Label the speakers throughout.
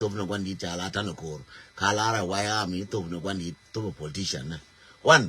Speaker 1: top no kwandi chala tan ko kalara waya mi top no kwandi top politician na one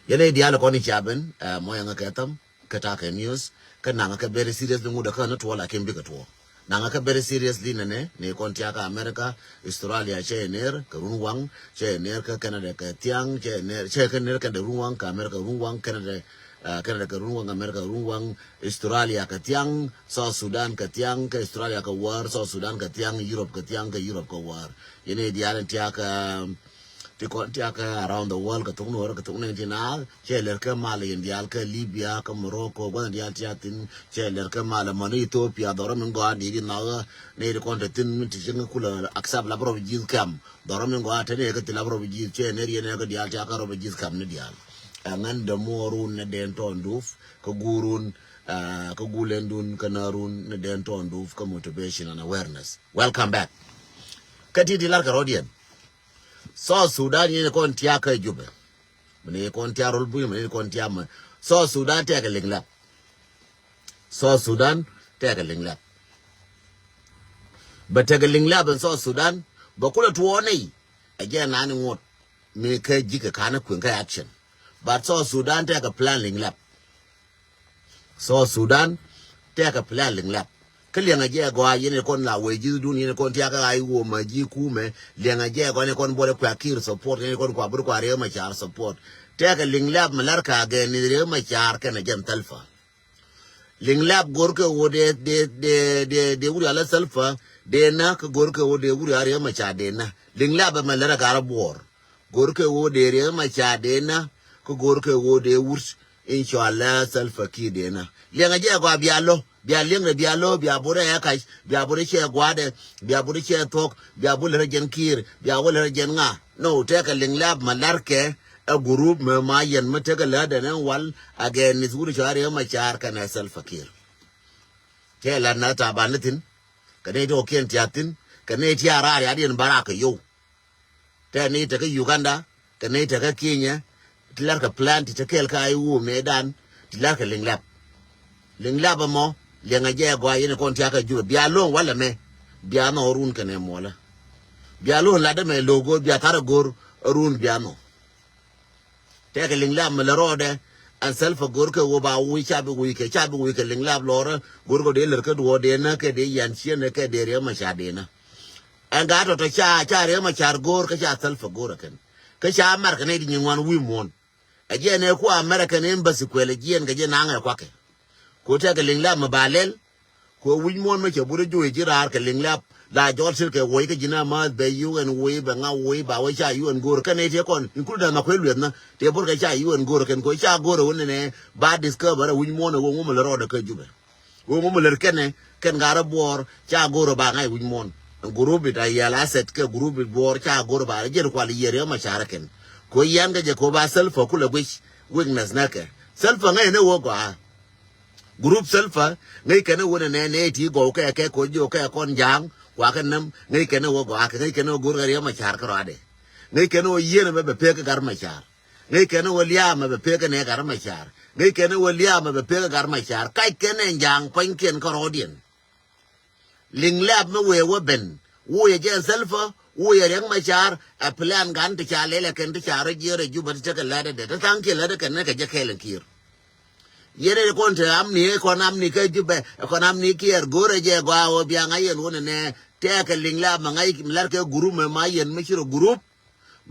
Speaker 1: yene dialo koni chaben moya ngakatam kata ka news kana ngaka very serious nguda kana to wala kembi ka to na ngaka very seriously ne kontia ka America Australia chener ka runwang chener ka Canada ka tiang chener chener ka runwang ka America runwang Canada Canada ka runwang America runwang Australia ka tiang South Sudan ka tiang ka Australia ka war South Sudan ka tiang Europe ka tiang ka Europe ka war yene dialo tia ka tiaka around the world ka tungno ka tungno internal cheler ka Mali India ka Libya ka Morocco gwan dial tiatin cheler ka Mali mani Ethiopia doro min go adi na ne de kontetin min tinga kula accept la bro jiz kam doro min go atene ka tila bro jiz che ne yene ka dial tiaka ro jiz kam ne dial ngan de morun ne den ton duf ka gurun ka gulendun ka narun ne den ton duf ka motivation and awareness. Welcome back kati dilar ka rodian so Sudan yene kon tia ka jube mene kon tia rol bu mene kon tia ma so Sudan te ka lingla so Sudan te ka lingla ba te ka lingla ban so Sudan ba kula tuone again nani ngot me ka jika kana kun ka action but so Sudan te ka plan lingla so Sudan te ka plan lingla kalianga je go yene kon la weji dun yene kon tiaka ai wo maji kume lianga je go ne kon bole kwa kir support yene kon kwa bur kwa re ma char support teka linglab malarka ge ni re ma char kana jam talfa linglab gorke wo de wuri ala salfa de na ka gorke wo de wuri are ma cha de na linglab malara ka rabor gorke wo de re ma cha de na ko gorke wo de wurs inshallah salfa ki de na lianga je go bialo bia lengre bia lo bia bore ya kai bia bore che gwade bia bore che tok bia bole regen kir bia bole regen nga no teka linglab malarke a group me mayen mateka lada nan wal again ni zuri share ma char kana sal fakir ke la na ta banatin kane to ken tiatin kane ti ara ya din baraka yo te ni ta ka Uganda kane ta ka Kenya tilar ka plant ta kel ka ai wu medan tilar ka linglab mo lenga je go yene kon tiaka ju bia lo wala me bia no run kane mola bia lo la de me logo bia tar gor run bia no te ke linglab me rode an self gor ke wo ba wi cha bi wi ke linglab lora gor go de ler ke do de na ke de yan chien ke de re ma cha de na an ga to cha re ma char gor ke cha self gor ken ke cha mar ke ne di ngwan wi mon a je ne ko American embassy kwele jien ke je na nga kwa ke ko ta ka linglab ma balel ko win mon ma ke buru jo jirar ka linglab la jor sir ke wo ke jina ma be yu en wo be nga wo ba wa cha yu en gor ka ne te kon include na ko lwet na te bur ka cha yu en gor ken ko cha gor won ne ba discover win mon wo mo le roda ka jube wo mo le ken gara bor cha gor ba nga win mon group ta ya la set ke group bor cha gor ba je ko le yere ma chara ken ko yanga je ko ba self ko le weakness na ke self nga ne wo ko group selfa ngai kana wona ne ti go ka ko jo ka kon jang wa kan nam ngai kana wo go aka ngai kana go gari ma char karo ade ngai kana wo yene be pe ka gar ma char ngai kana wo liya ma be pe ka ne gar ma char ngai kana wo liya ma be pe ka gar ma char kai kana jang pan ken karo dien linglab me we wo ben wo ye je selfa wo ye reng ma char a plan gan ti cha lele ken ti char jere ju ba ti ka lade de ta ke lade ken ne ka je kelen kir yere kon te amni kon amni ke jube kon amni kier gore je gwa o bia ngayen wona ne te ka linglab ma ngai lar ke group me mayen me chiro group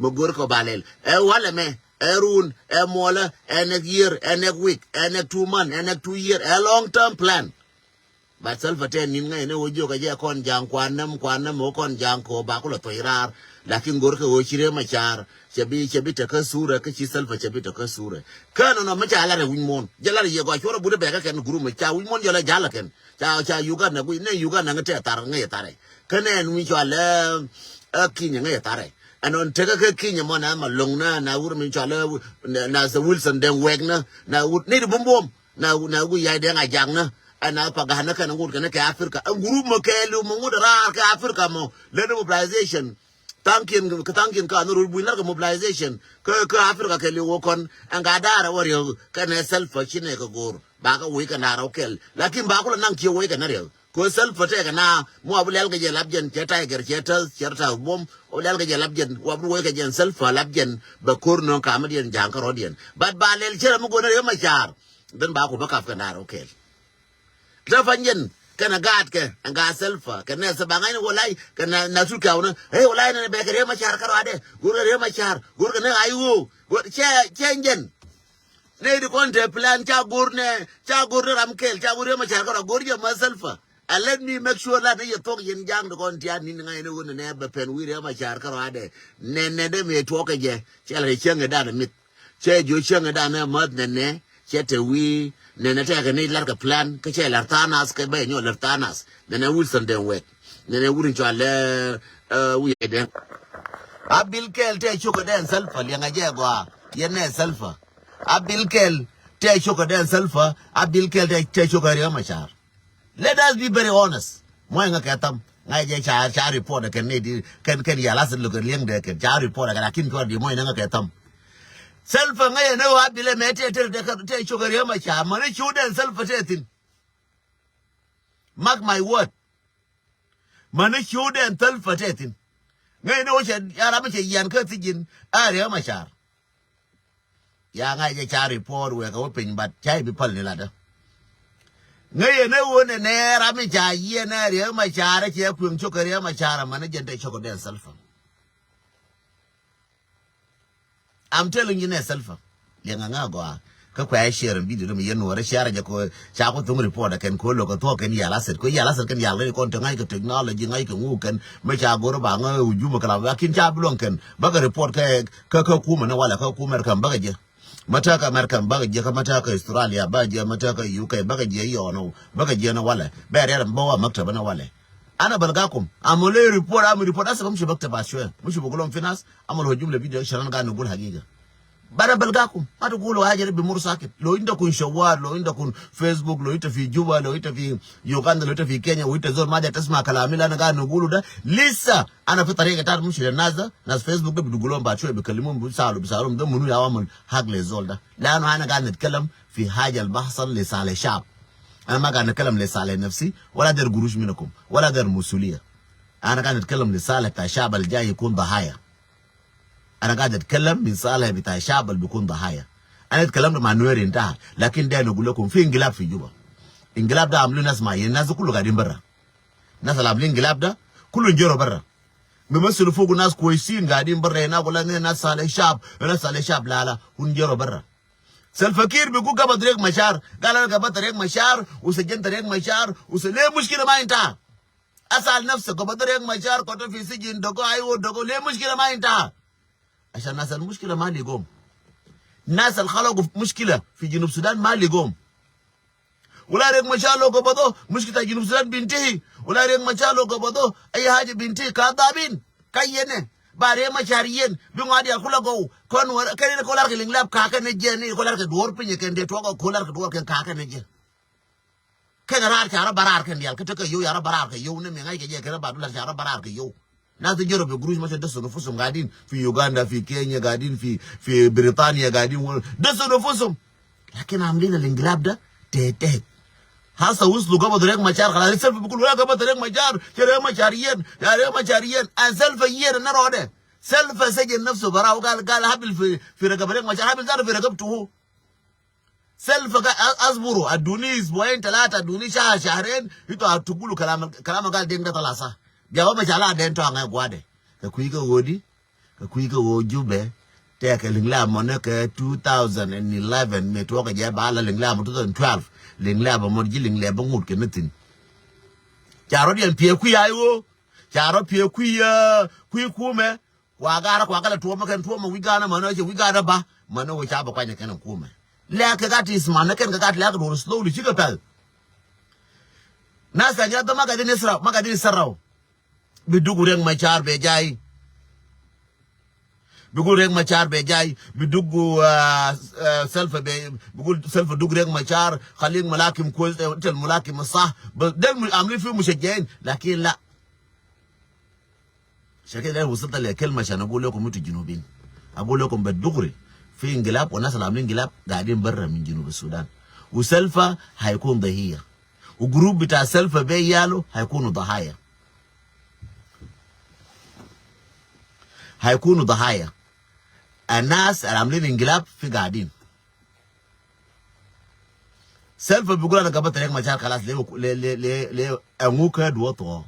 Speaker 1: mo gor ko balel e wala me erun e mola enek year enek week enek 2 month enek 2 year a long term plan ba self ten nin ngai ne wojo ka je kon jang kwanam mo kon jang ko ba ko lo toirar lakin gor ke o chire ma char chebi ta ka sura ka chi self chebi ta ka sura kana no ma cha la re win mon jala ye go choro bude be ka ken guru ma cha win mon jala jala ken cha Uganda ku ne Uganda ngate tar ngai tare kana en wi chala a kinya ngai tare anon te ka kinya mo na ma long na wur min chala na the Wilson den wegna na wut ne bom na gu ya de nga jang na ana pagana kana ngut kana ka Africa an guru mo ke lu mo ngudara ka Africa mo le mobilization tankin ka no buinar ka mobilization ka Africa ke le wokon an ga dara wari kana self chine ka gor ba ka wi kana ra kel lakin ba ko nan ki wi kana re ko self take na mo abulal ga je labjen che tiger che ta bom abulal ga je labjen wa bu we ga je self labjen ba kurno ka amdien janka rodien bad ba lel chere mo gona yo machar ben ba ko ba kaf kana rokel da fanyen kana gad ke anga self kana sa bangai no walai kana na su ka wona walai na be ga machar karo ade gura re machar gura na ayu che njen ne di konte plan cha gurne ramkel cha gurne machar karo gurje myself. And let me make sure that you talk in young the content in the never pen with him a charade. Ne me talk again. Shall I chung a down a mit? Say you chung a down a mud ne, chet a wee, then take a need like a plan, Kachel Artanas, Cabay, no Lartanas, then I will send them wet. Then I wouldn't try we then. I Bill Kell take sugar dan sulfur, young a jaguar, yene sulfur. I Bill Kell take sugar dan sulfur, I Bill Kell take sugar yamachar. Let us be very honest. Moi nga katam ngai je cha report kan ne kan ya las look liang de kan cha report kan akin ko di moi nga katam. Self ngai ne wa bile mete te chogari ma cha mane chuden self tetin. Mark my word. Mane chuden self tetin. Ngai no che ya ra ma che yan ka tijin are ma cha. Ya ngai je cha report we ka pin bat chai bi pal ni la da. Ngay ne wone ne rami cha ye na re ma chara che kun chokare ma chara man jente chokoden sulfur. I'm telling you ne sulfur. Lenga ngagwa ka kwa share video me yeno re share ja ko cha ko tung report kan ko lo ko to kan ya laset ko ya laset kan ya le ko ngai ko technology ngai ko ngu kan me cha goro ba nga uju ma kala kin cha blon kan ba ga report ka ku ma na wala ka ku mer kan ba ga je mataka American bagaje ka mataka Australia baje mataka UK bagaje yono bagaje na wala bare mbawa maktaba na wala ana balgakum amole report asa kamshi maktaba shwe mushi bugulon finance amol jumla video sharan ga nugul hagiga bara balgakum atu gulo haje bi mursakit lo inda kun shawar lo inda kun Facebook lo ita fi Juba lo ita fi Uganda lo ita fi Kenya lo ita zol maja tasma kalamila na ga nugulu da lisa ana fi tariqa ta mushi da nas Facebook da bidugulon ba shwe bi kalimun bisalu da munu ya wamun hagle zol da lanu ana ga nitkalam fi haja al-bahsan li salih shab ana ma ga nitkalam li salih nafsi wala dar gurush minakum wala dar musuliya ana ga nitkalam li salih ta shab al-jay yakun dhahaya أنا قاعد أتكلم من صالح بتاع الشعب اللي بيكون ضحايا. أنا أتكلم مع نوير انتهى، لكن ده نقول لكم في انقلاب في جوبا. انقلاب ده عملوا ناس معين، الناس كله قاعدين برا. الناس اللي عاملين انقلاب ده كلهم جروا برا. بيمثلوا فوق ناس كويسين قاعدين برا هنا ولا ناس صالح الشعب، ناس صالح الشعب لا هم جروا برا. سلفكير بيقول قبل طريق مشار، قال أنا قبل طريق مشار وسجنت طريق مشار ليه مشكلة ما انتهى؟ أسأل نفسك قبل طريق مشار كنت في سجن دقو أيوه دقو ليه مشكلة ما انتهى؟ عشان الناس المشكلة ما لقوم. الناس اللي خلقوا مشكلة في جنوب السودان ما لقوم. ولا ريك مشار لو قبضوه مشكلة جنوب السودان بنتهي، ولا ريك مشار لو قبضوه أي حاجة بنتهي كذابين كينه باري مشاريين بيمادي خلقوا كون كان كولار كلينغلاب كاكا نجني كولار كدور بيني كان دي توقع كولار كدور كان كاكا نجي كان رار كارا برار كان ديال كتك يو يارا برار كيو نمي غاي كجي كرا بادولا كارا برار كيو ناس تجرب بجروج ما تدسوا نفسهم قاعدين في يوغندا في كينيا قاعدين في بريطانيا قاعدين دسوا نفسهم لكن عاملين الانقلاب ده تهت هسه وصلوا قبض ريق مشار خلاص السلف بيقولوا لا قبض ريق مشار ريق مشاريين يا ريق مشاريين السلف يير النار ده سلف سجن نفسه براه وقال هبل في رقب ريق مشار هبل زار في رقبته سلف اصبروا ادوني اسبوعين ثلاثه ادوني شهرين انتوا تقولوا كلام قال دين ده ثلاثه جواب مشالا دين تو ngai gwade ka kuiga wodi ka kuiga wojube te ka lingla moneka 2011 me to ka je bala lingla mo 2012 lingla ba mo ji lingla ba ngut ke metin jaro dien pie ku yayo jaro pie ku ya ku me wa gara kwa kala to makan to mo wigana mano je wigana ba mano wo cha ba kwanya kan ku me le ka gati ismana kan ka gati la ka do slowly chiga tal nasa nya da magadini sarau bidugu reng machar bejai bidugu reng machar bejai bidugu self be bigul self dug reng machar khalin malakim كويس tel malakim صح دل عاملين فيه مشجعين لكن لا شكل ده وصلت لكلمه عشان اقول لكم انتوا جنوبين اقول لكم بالدغري في انقلاب والناس اللي عاملين انقلاب قاعدين برا من جنوب السودان وسلفا هيكون ضحيه وجروب بتاع سلفا بي يالو هيكونوا ضحايا. هيكونوا ضحايا. الناس اللي عاملين انقلاب في قاعدين. سلفا بيقول انا قبلت ريك مشار خلاص ليه اموك دوتو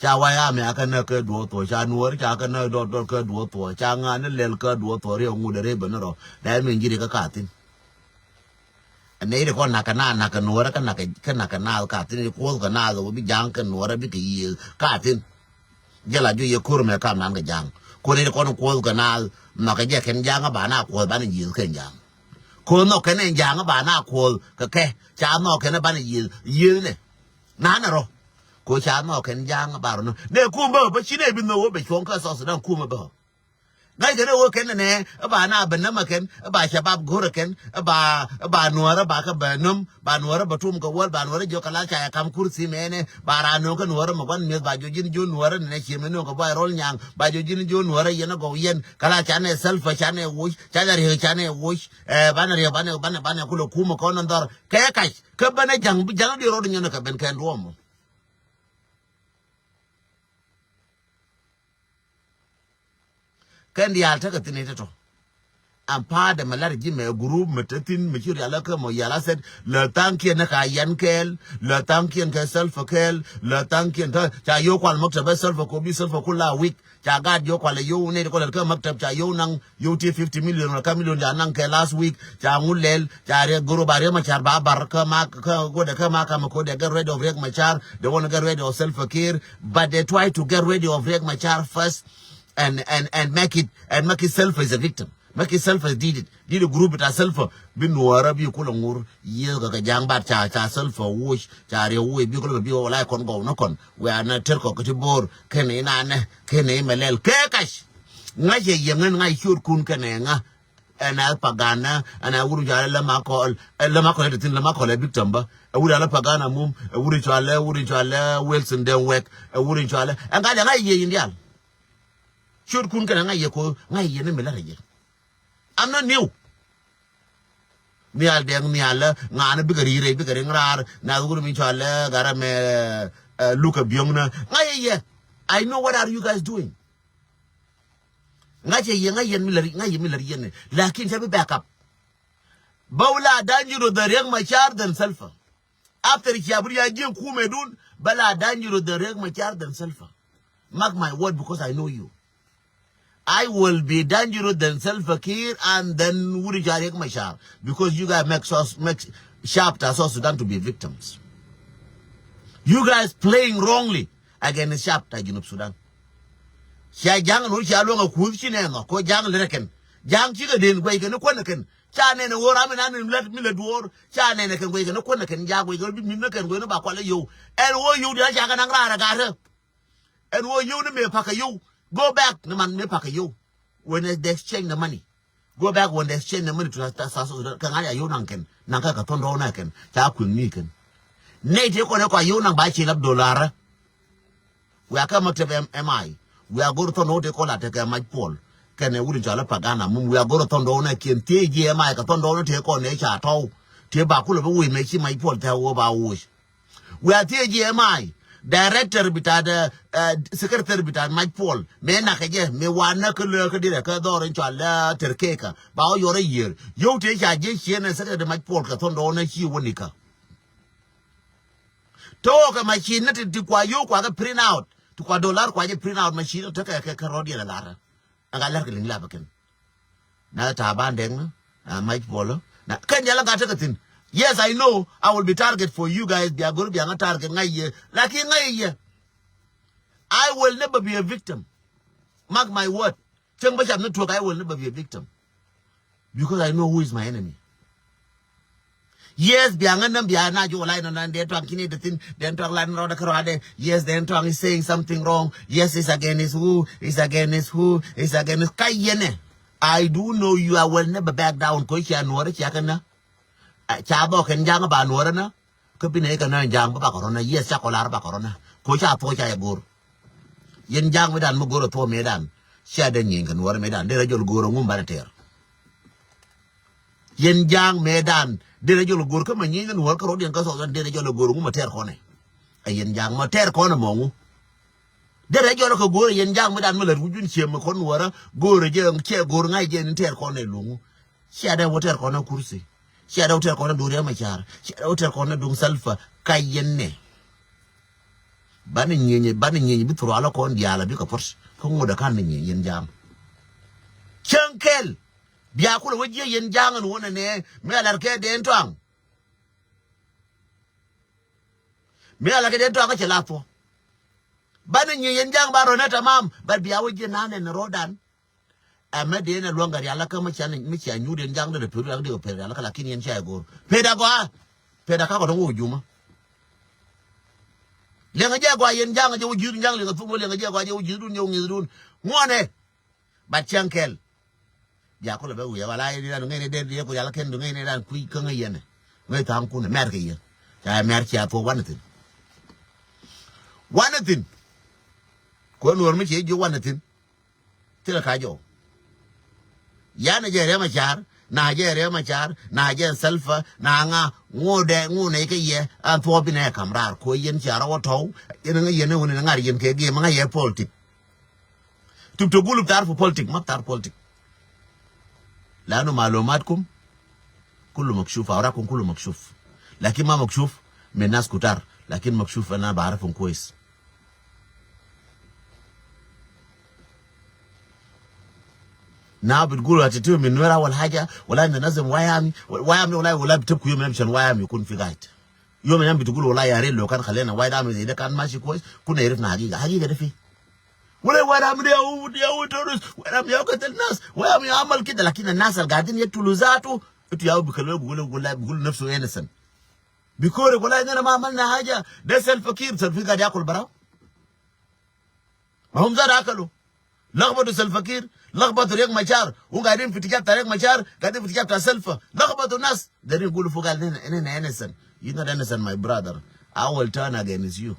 Speaker 1: cha waya me aka na ka duoto cha nuor cha aka na do ka duoto cha nga ne lel ka duoto re ngu de re benero da me ngiri ka katin ne de ko na ka nuor ka na katin ko ka na go bi jang ka nuor bi ki katin jela ju ye kur me ka nan ga jang ko ne ko ka na ka je ken jang ba na ko ba ni yi ken jang ko no ken jang ba na ko ka ke cha no ken ba ni yi ne na na ro ko cha no ken jang ba no ne kuma ba shine bin no be chon ka so Sudan kuma ba ngai gane wo ken ne ba na ban na ken ba shabab gore ken ba nuara ba ka ba num ba nuara ba tum ka wal ba nuara jo kala cha kam kursi mene ba ra no ka nuara ma ban me ba jo jin jo nuara ne che me no ka ba rol nyang ba jo jin jo nuara yena go yen kala cha ne selfa cha ne wo cha ne wo ba na re ba na kulo kuma ko non dor ka ba na jang di ro nyana ka ben ken rom kan di alta ka tinete to ampa da malar ji me group metatin me chiri alaka mo yala said le tanki na ka yankel le tanki ka self kel le tanki ta cha yo kwal maktab self ko bi self ko la week cha gad yo kwal yo ne ko ka maktab cha yo nang yo ti 50 million ka million ya nang ke last week cha ngulel cha re guru bare ma char ba bar ka ma ka go da ka ma ko de get rid of rek ma char they want to get rid of self care but they try to get rid of rek ma char first and make it self as a victim. Make it self as did a group it self bin wara bi ko ngur ye ga jang ba cha self wush cha re we bi ko bi wala kon go no kon we ana ter ko ti bor ken ina ne ken melel ke kash ngaje yengen ngai shur kun ken nga ana pagana ana wuru jala la makol de tin la makol victim ba wuru la pagana mum wuru chala Wilson den wek wuru chala anga da ngai ye indial should kun kana ngai ko ngai ye ne mela ye I'm not new mi al deng mi al ngana bigari ngrar na guru mi chala gara me luka biong na ngai ye I know what are you guys doing ngai ye milari ye ne lakin tabi back up bawla danjiro the reg machar themselves after kiaburi ya jin ku medun bala danjiro the reg machar themselves mark my word because I know you I will be dangerous than Self-Fakir and then Wuri Jarek Mashar because you guys make sharp South Sudan to be victims. You guys playing wrongly against sharp Junub Sudan. Sha jang no sha lo ku chinengo ko jang leken jang chi ga den gwe ke no kwana ken cha ne no wora me na ne let mi le duor cha ne ne ken gwe ke no kwana ken ja gwe go bi mi ne ken gwe no ba kwale yo en wo yo dia ja ga nang ra ga re en wo yo ne me pa ka yo. Go back, no man, me pack you. When they exchange the money, go back when they exchange the money to South Sudan. Can I you nanken? Nanka katondo naken. Chakun niken. Nate ko you nang buy $1 dollar. We are coming to MI. We are going to know they call at my Paul. Can I wouldn't jala pagana? We are going to tondo na kin TGMI katondo take on nature at all. Tibakula we make him my Paul tell about wish. We are TGMI. Director bitad secretary bitad Mike Paul me na kaje me wana ko le ko dire ka do ren chala terkeka ba o yore yer yo te ja je chene secretary Mike Paul ka tondo na chi wonika to ka machine ti kwa yo kwa ka print out to kwa dollar kwa je print out machine to ka rodi la lara anga lar ke lingla baken na ta bandeng Mike Paul na kan jala ga ta tin. Yes, I know I will be target for you guys. They are going to be a target. Like I will never be a victim. Mark my word. I will never be a victim. Because I know who is my enemy. Yes, yes, the tongue is saying something wrong. Yes, it's against who, it's against who, it's against Kayene. I do know you. I will never back down. Chabo ken jang ba nuora na ko bine ka na jang ba korona yes cha kolar ba korona ko cha to cha gur yen jang medan mo goro to medan sha de nyin kan nuora medan de rajol goro ngum ba ter yen jang medan dere jolo gor ka manyi nan war ka rodien ka so dere jolo gor mu mater kone ayen jang mater kone mongu dere jolo ko gor yen jang mu dan mu la wujun chem kon wara gor je ke gor ngai je ter kone lungu shada woter kone kursi shada woter kone dore ma char shada woter kone dung salfa kayen ne bani nyenye bitro ala kon diala bi ko pors ko ngoda kan nyenye yen jang chankel biya kula waje yen jangan wona ne me alarke de entwang me alarke de entwang ka lapo bani yen jang baro na tamam bar biya waje nane ne rodan amma de na longa ya alaka ma chan mi cha nyu de jang de peru ak de peru alaka lakini yen cha gor peda ka ko don wujuma lenga je gwa yen jang je wuju jang lenga fumo lenga je gwa je wuju dun yo ngidun ngone ba chankel ya ko be ya wala ni dan ngene de ko yalla ken do ngene dan ku ka ngene ngai tam ku ne mer ke ya ta mer ci ato wanatin ko nur mi ci jo wanatin tira ka jo ya na je re ma char na je re ma char na je salfa na nga ngode ke ye an to bi ne kamrar ko yen chara woto yen nga yen woni ngar yen ke ge ma ye politik tup to gulu tar fu politik ma tar politik لأنه معلوماتكم كله مكشوف أوراقكم كله مكشوف لكن ما مكشوف من ناس كتار لكن مكشوف أنا بعرفهم كويس ناو بتقولوا هتتوه من نور أول حاجة ولا ننظم ويامي ولا بتبكوا يوم يمشي ويامي يكون في قاعد يوم يوم بتقولوا والله يا ريت لو كان خلينا وايد عامل زي ده كان ماشي كويس كنا عرفنا حقيقة ده فيه ولا ويرام يا تورس ويرام يا قتل الناس ويرام يعمل كده لكن الناس اللي قاعدين يقتلوا ذاته انتوا يا بيقولوا نفسه انسن بيقولوا والله اننا ما عملنا حاجه ده الفقير قاعد ياكل برا ما هم زاد اكلوا لخبطوا الفقير لخبطوا ريق مشار وقاعدين في اتجاه طريق مشار قاعدين في اتجاه بتاع سلفه لخبطوا الناس دارين يقولوا فوق اننا انسن you're not innocent my brother I will turn against you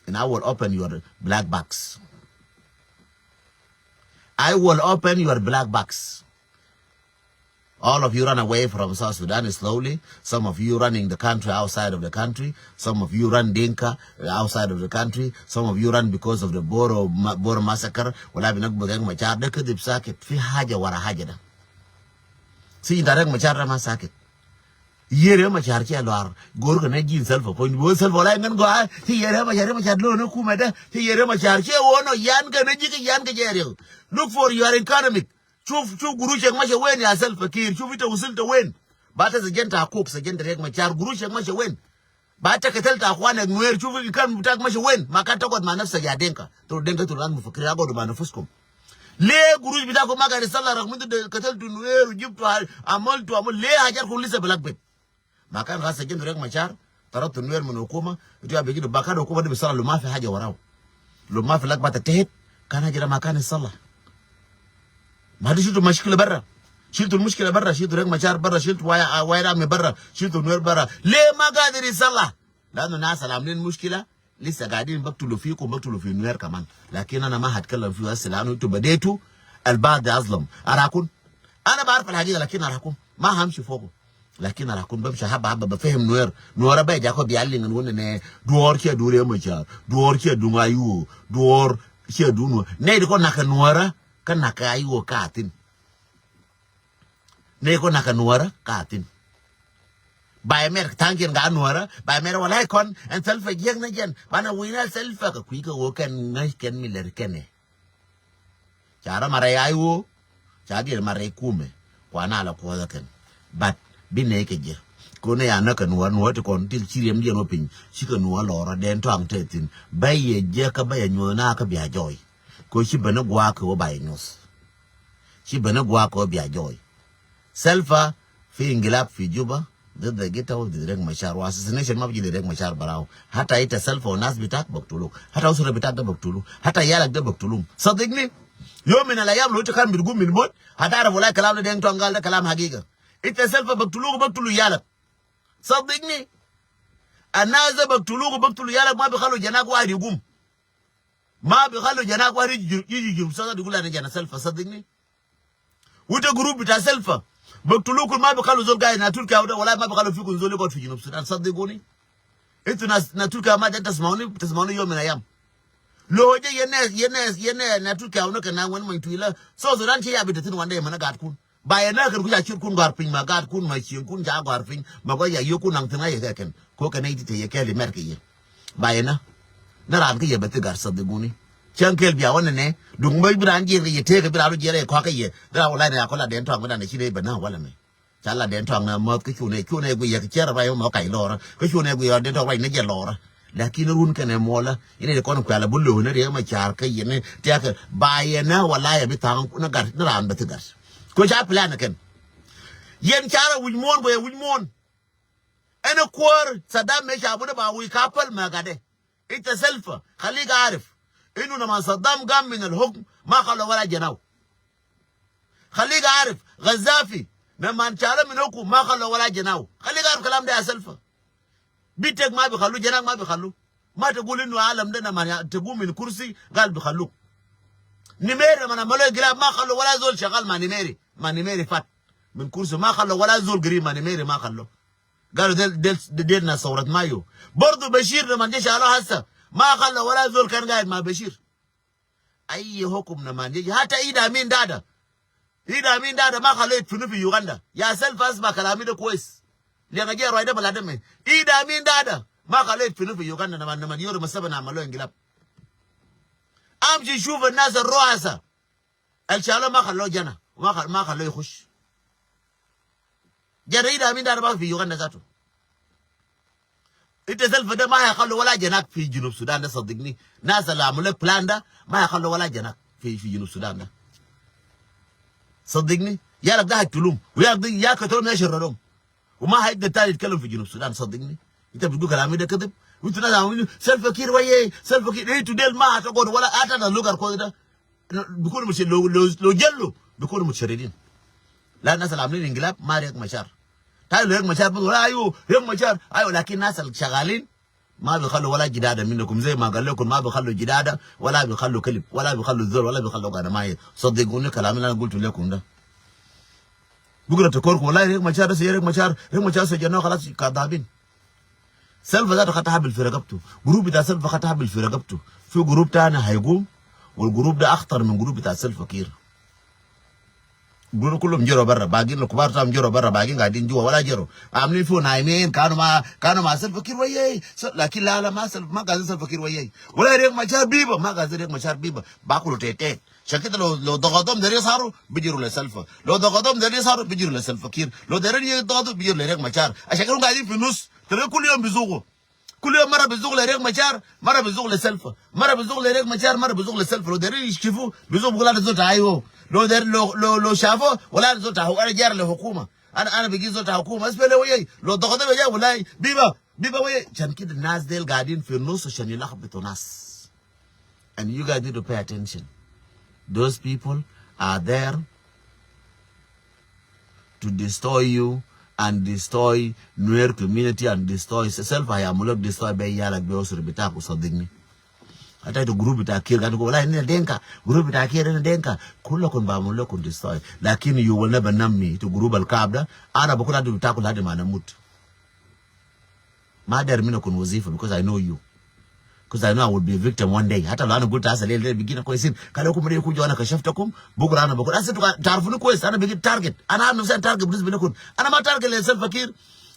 Speaker 1: and I will open your black box. I will open your black box. All of you run away from South Sudan slowly. Some of you running the country outside of the country. Some of you run Dinka outside of the country. Some of you run because of the Boro massacre. Wala binagbugang machar. De kadib sakit. Fi haja wara haja da. Si indarag machar na masakit. Yere ma char che lor gor ga na jin selfa ko bo selfa la ngan go ti yere ma char lo no kuma da ti yere ma char che wono yan ga na jiki yan ga jere look for your economic chuf guru che ma che wen ya selfa kir chuf ita usul ta wen ba ta sagenta kop sagenta rek ma char guru che ma che wen ba ta katal ta kwana ngwer chuf kan mutak ma che wen ma ka ta god ma nafsa ya denka to ran mu fikira god ma nafuskum le guru bi ta ko ma ga risala rak mun de katal tu ngwer jibtu amal le hajar ko lisa black bet makan khasa jendo rek machar taratu nwer mun hukuma ndio abegido bakado hukuma de bisala luma fi haja warao luma fi lak bata tehet kana jira makan sala ma di shitu mashkila barra shiltu المشكله برا شيلتوا ريك مشار برا شيلتوا وايرا من برا شيلتوا نور برا ليه ما قادر يصلح لانه الناس اللي عاملين مشكله لسه قاعدين بقتلوا فيكم بقتلوا في نوير كمان لكن انا ما هتكلم فيه هسه لانه انتوا بديتوا البعض اظلم اراكم انا بعرف الحقيقه لكن اراكم ما همشي فوقه لكن اراكم بمشي حبه بفهم نوير بقى جاكو بيعلن انه دور كي دور مشار دور كي دونغايو دور كي دونو ني دكو نكا نوير كان نكا ايو كاتين neko naka nuara katin bay mer tangin ga nuara bay mer wala kon en selfa jeng na jen bana wina selfa ka kuika wo kan ngai ken miler kene cara mare ayo jadi mare kume kwana la ko ken but bine ke je ko ne ya naka nuara to kon til chiriem je no pin chika nuara lora den to ang tetin bay je ka bay nyona ka bia joy ko shi bana gwa ko bay nyos shi bana gwa ko bia joy سلفا في انقلاب في جوبا ضد جيتا وضد ريك مشار واساسينيشن ما بيجي لريك مشار براو حتى ايت سلفا والناس بتاعك بقتلوك حتى اسره بتاعك ده بقتلوه حتى عيالك ده بقتلوهم صدقني يوم من الايام لو انت كان بتقوم من موت هتعرف ولا كلام ده انتوا قال ده كلام حقيقه انت سلفا بقتلوك بقتلوا عيالك صدقني الناس ده بقتلوك بقتلوا عيالك ما بيخلوا جناك واحد يقوم ما بيخلوا جناك واحد يجي صدق يقول انا جانا سلفا صدقني وانت جروب بتاع سلفا بقتلوكم ما بخلوا زول قاعد ناتولكا ولا ما بخلوا فيكم زول يقعد في جنوب السودان صدقوني انتوا ناتولكا ما تسمعوني يوم من الايام لو جا ينه ناتولكا ونكنا وين ما يتويلا سو زودان شي يابتين وانده من قاعد كون باينا كن كجا كون غارفين ما قاعد كون ما شين كون جا غارفين ما قايا يكون نانتنا يكن كو كان يدي يكالي مركيه باينا نران كي يبت غار صدقوني chankel bia wona ne dung mai bran je ke te ke bra je re kwa ke ye da wala ne akola den tong na shi re bana wala me chala den tong na mo ke chu ne gu ye ke chera ba yo mo kai lora ke chu ne gu yo den tong ba ne je lora lakin run ke ne mola ine ko no kwala bullo ne re ma char ke ye ne te ke ba ye na wala ya bi tang na gar na ran bet gar ko ja plan ken yen chara wuj mon bo ye wuj mon ene kwor sadam me shabu da ba wi kapal ma gade ita selfa khaliga arif إنه لما صدام قام من الحكم ما خلوا ولا جناو خليك عارف غزافي لما انشال من الحكم ما خلوا ولا جناو خليك عارف كلام ده سلفة بيتك ما بيخلوا جناك ما بيخلوا ما تقول إنه عالم ده لما تقوم من كرسي قال بيخلوك نميري من عملوا قلاب ما خلوا ولا زول شغال ما نميري فات من كرسي ما خلوا ولا زول قريب ما نميري ما خلوا قالوا ديلنا صورة مايو برضو بشير لما جيش على هسه ما خلى ولا زول كان قاعد مع بشير اي حكم لما يجي حتى ايدا مين دادا ما خليت في يوغندا يا سلف اسمع كلامي ده كويس اللي جاي رايده بلادم ايدا مين دادا ما خليت في يوغندا لما يورو مسبنا عملوا انقلاب امشي شوف الناس الرؤساء الشالو ما خلوه جنا ما خلوه يخش جرى ايدا مين دادا ما في يوغندا ذاته انت سلف ده ما يخلوا ولا جناك في جنوب السودان ده صدقني ناس اللي عملوا بلان ده ما يخلوا ولا جناك في جنوب السودان ده صدقني يا لك ده هيقتلوهم يا كتلهم يشردهم وما هيقدر تاني يتكلم في جنوب السودان صدقني انت بتقول كلامي ده كذب وانتوا ناس عاملين سلف كير وياي سلف كير انتوا ديل ما هتقعدوا ولا اتا اللوغر كود ده بيكونوا مش لو جلوا بيكونوا متشردين لا الناس اللي عاملين انقلاب ما ريق مشار تعالوا ريق مشار بيقولوا ايوه ريق مشار ايوه لكن الناس اللي شغالين ما بيخلوا ولا جداده منكم زي ما قال لكم ما بيخلوا جداده ولا بيخلوا كلب ولا بيخلوا الزول ولا بيخلوا غنمايه صدقوني كلام اللي انا قلت لكم ده بكره تكوركم والله ريق مشار بس ريق مشار سجنوه خلاص كذابين سلفا ذاته خدها بالفرقبته جروب بتاع سلفا خدها بالفرقبته في جروب تاني هيقوم والجروب ده اخطر من جروب بتاع سلفا كير جروب كلهم جروا برا باقيين الكبار تام جروا برا باقيين قاعدين جوا ولا جروا عاملين فيه نايمين كانوا مع سلفا كير وياي لكن لا ما قاعدين سلفا كير وياي ولا ريق مشار بيبا ما قاعدين ريق مشار بيبا باكلوا تيتين عشان كده لو ضغطهم ده صاروا بيجروا لسلفا لو ضغطهم ده صاروا بيجروا لسلفا كير لو دارين يضغطوا بيجروا لريق مشار عشان كده قاعدين في النص ترى كل يوم بيزوقوا كل يوم مره بيزوق لريق مشار مره بيزوق لسلفا مره بيزوق لريق مشار مره بيزوق لسلفا لو دارين يشوفوا بيزوق بيقول هذا زول ايوه لو شافوا ولا زول تاعه انا جار للحكومه انا بيجي زول تاع حكومه اسمه وياي لو ضغطوا وياي ولا بيبا وياي عشان كده الناس ديل قاعدين في النص عشان يلخبطوا ناس and you guys need to pay attention. Those people are there to destroy you and destroy Nuer community and destroy self. I am not destroy by yala beosur bitaku sadigni. Hata ito group itakir kan ko wala ni denka group itakir ni denka kulo kon ba mulo kon destroy lakini you will never name me to group al kabda ana bakuna du bitaku hadi manamut. Madar mina kon wazifa because I know you. Because I know I will be a victim one day. Hata lana gulta asa lele bigina kwa isin. Kala hukum mre kuja wana kashaftakum. Bukura ana bakura. Asa taarufuni kwa isin. Ana bigin target. Ana nufsan target bilis binakun. Ana ma target le self fakir.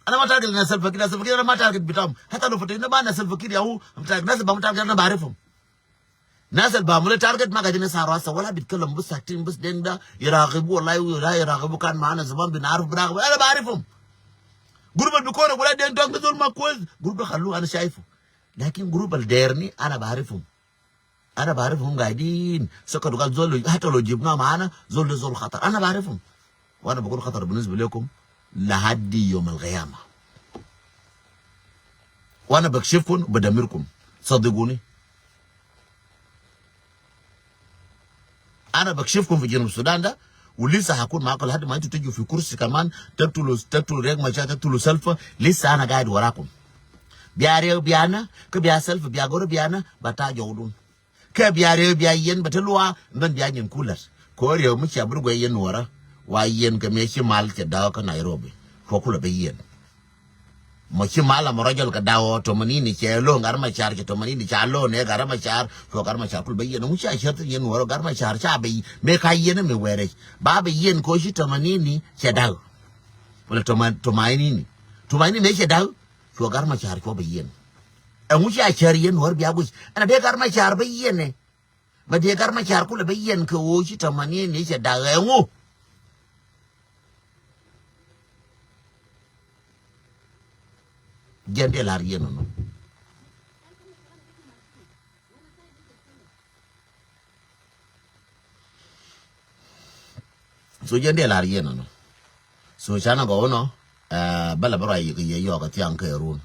Speaker 1: Ana ma target le self fakir. Self fakir ana ma target bitam. Hata lo fata ina ba na self fakir yahu. Amtarget nasa ba target na baarifum. Nasa ba mule target ma gajina saro asa wala bitkalam bus satin bus denda yiraqibu wallahi wala yiraqibu kan maana zaman binarif braq. Ana baarifum. Group bikona wala den dong dol ma koz. Group khallu ana shaifu. لكن جروب الديرني انا بعرفهم قاعدين سكروا قال زول حتى لو جبناه معانا زول خطر انا بعرفهم وانا بقول خطر بالنسبه لكم لحد يوم القيامه وانا بكشفكم وبدمركم صدقوني انا بكشفكم في جنوب السودان ده ولسه هكون معاكم لحد ما انتوا تجوا في كرسي كمان تقتلوا ريق مشاكل تقتلوا سلفه لسه انا قاعد وراكم biare biana ke biya self biya goro biana bata jawdun ke biare biya yen batalwa ban biya nyin kular ko rew mu ci burgo yen wora wa yen ke me chimal ke da ka Nairobi ko kula be yen mo chimala mo rajol ka dawo to manini che lo ngar ma char ke to manini cha lo ne gar ma char ko gar ma char kul be yen mu cha cher yen woro gar ma char cha be me ka yen me were ba be yen ko shi to manini che daw wala to manini me che daw ko gar ma char ko be yen e mu cha cher yen wor bi agu ana de gar ma char be yen ne ba de gar ma char kul be yen ko wo shi to manini che daw e ngu jende lar yen no so jende lar yen no so chana go no bala bara yi yo ka tiang ke run